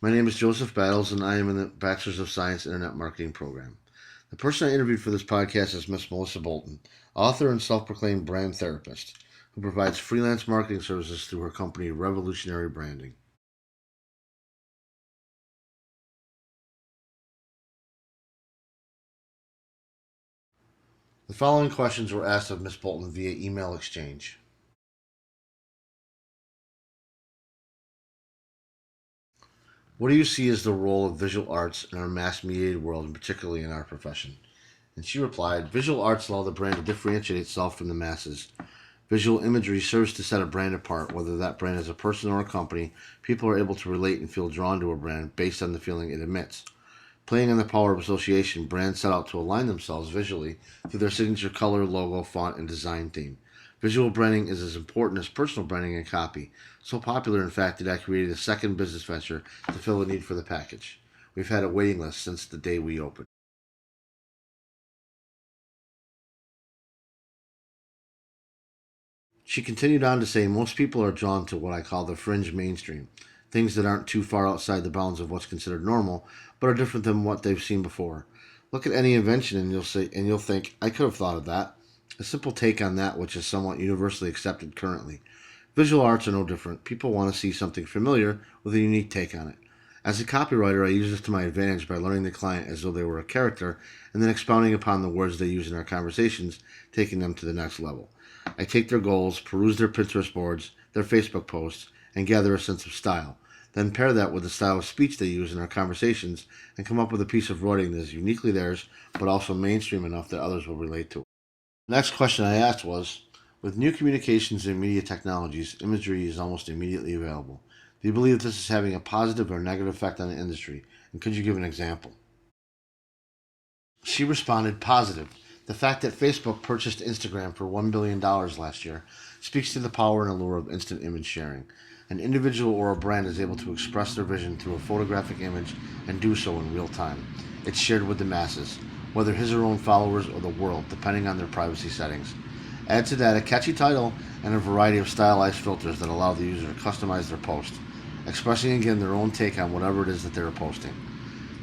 My name is Joseph Battles, and I am in the Bachelor's of Science Internet Marketing program. The person I interviewed for this podcast is Miss Melissa Bolton, author and self proclaimed brand therapist, who provides freelance marketing services through her company Revolutionary Branding. The following questions were asked of Miss Bolton via email exchange. What do you see as the role of visual arts in our mass mediated world, and particularly in our profession? And she replied, visual arts allow the brand to differentiate itself from the masses. Visual imagery serves to set a brand apart, whether that brand is a person or a company. People are able to relate and feel drawn to a brand based on the feeling it emits. Playing on the power of association, brands set out to align themselves visually through their signature color, logo, font, and design theme. Visual branding is as important as personal branding and copy. So popular, in fact, that I created a second business venture to fill the need for the package. We've had a waiting list since the day we opened. She continued on to say most people are drawn to what I call the fringe mainstream, things that aren't too far outside the bounds of what's considered normal, but are different than what they've seen before. Look at any invention and you'll think, I could have thought of that. A simple take on that which is somewhat universally accepted currently. Visual arts are no different. People want to see something familiar with a unique take on it. As a copywriter, I use this to my advantage by learning the client as though they were a character and then expounding upon the words they use in our conversations, taking them to the next level. I take their goals, peruse their Pinterest boards, their Facebook posts, and gather a sense of style. Then pair that with the style of speech they use in our conversations and come up with a piece of writing that is uniquely theirs, but also mainstream enough that others will relate to it. The next question I asked was, with new communications and media technologies, imagery is almost immediately available. Do you believe that this is having a positive or negative effect on the industry? And could you give an example? She responded positive. The fact that Facebook purchased Instagram for $1 billion last year speaks to the power and allure of instant image sharing. An individual or a brand is able to express their vision through a photographic image and do so in real time. It's shared with the masses, whether his or her own followers or the world, depending on their privacy settings. Add to that a catchy title and a variety of stylized filters that allow the user to customize their post, expressing again their own take on whatever it is that they're posting.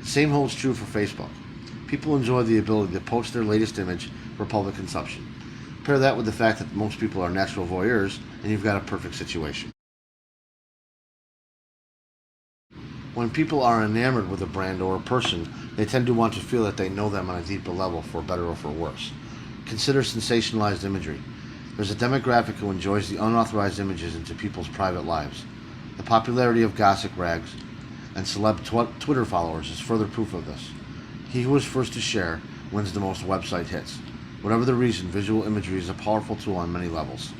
The same holds true for Facebook. People enjoy the ability to post their latest image for public consumption. Pair that with the fact that most people are natural voyeurs, and you've got a perfect situation. When people are enamored with a brand or a person, they tend to want to feel that they know them on a deeper level, for better or for worse. Consider sensationalized imagery. There's a demographic who enjoys the unauthorized images into people's private lives. The popularity of gossip rags and celeb Twitter followers is further proof of this. He who is first to share wins the most website hits. Whatever the reason, visual imagery is a powerful tool on many levels.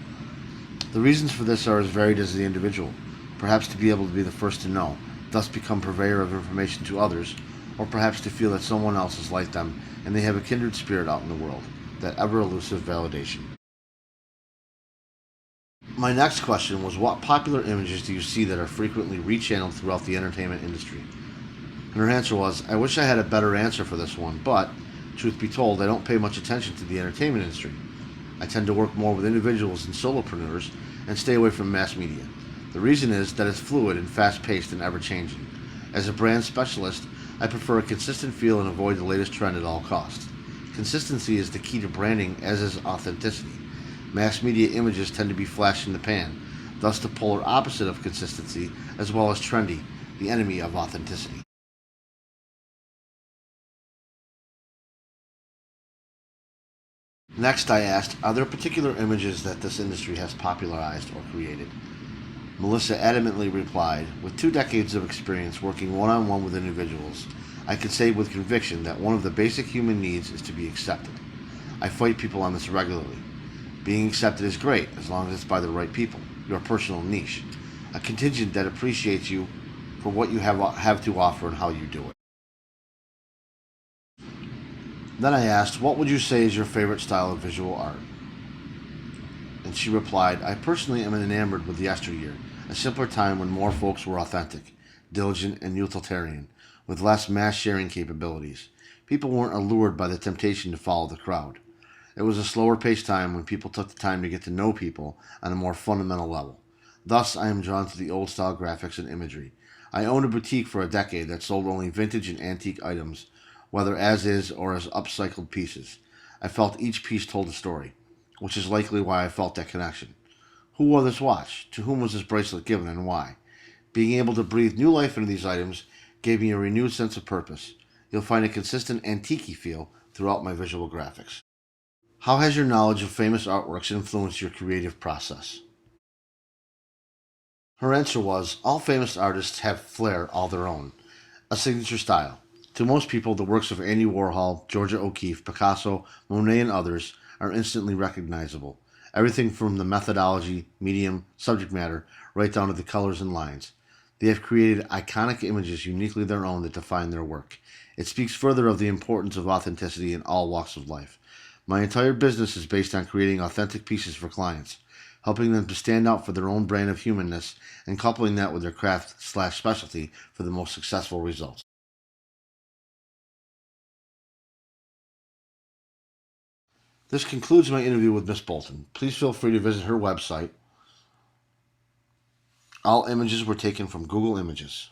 The reasons for this are as varied as the individual. Perhaps to be able to be the first to know, thus become purveyor of information to others, or perhaps to feel that someone else is like them and they have a kindred spirit out in the world, that ever elusive validation. My next question was, what popular images do you see that are frequently rechanneled throughout the entertainment industry? And her answer was, I wish I had a better answer for this one, but, truth be told, I don't pay much attention to the entertainment industry. I tend to work more with individuals and solopreneurs and stay away from mass media. The reason is that it's fluid and fast-paced and ever-changing. As a brand specialist, I prefer a consistent feel and avoid the latest trend at all costs. Consistency is the key to branding, as is authenticity. Mass media images tend to be flash in the pan, thus the polar opposite of consistency, as well as trendy, the enemy of authenticity. Next, I asked, are there particular images that this industry has popularized or created? Melissa adamantly replied, with 2 decades of experience working one on one with individuals, I can say with conviction that one of the basic human needs is to be accepted. I fight people on this regularly. Being accepted is great as long as it's by the right people, your personal niche, a contingent that appreciates you for what you have to offer and how you do it. Then I asked, what would you say is your favorite style of visual art? And she replied, I personally am enamored with yesteryear, a simpler time when more folks were authentic, diligent, and utilitarian, with less mass sharing capabilities. People weren't allured by the temptation to follow the crowd. It was a slower paced time when people took the time to get to know people on a more fundamental level. Thus, I am drawn to the old style graphics and imagery. I owned a boutique for a decade that sold only vintage and antique items, whether as is or as upcycled pieces. I felt each piece told a story, which is likely why I felt that connection. Who wore this watch? To whom was this bracelet given, and why? Being able to breathe new life into these items gave me a renewed sense of purpose. You'll find a consistent antique feel throughout my visual graphics. How has your knowledge of famous artworks influenced your creative process? Her answer was, all famous artists have flair all their own, a signature style. To most people, the works of Andy Warhol, Georgia O'Keeffe, Picasso, Monet, and others are instantly recognizable. Everything from the methodology, medium, subject matter, right down to the colors and lines. They have created iconic images uniquely their own that define their work. It speaks further of the importance of authenticity in all walks of life. My entire business is based on creating authentic pieces for clients, helping them to stand out for their own brand of humanness and coupling that with their craft/specialty for the most successful results. This concludes my interview with Miss Bolton. Please feel free to visit her website. All images were taken from Google Images.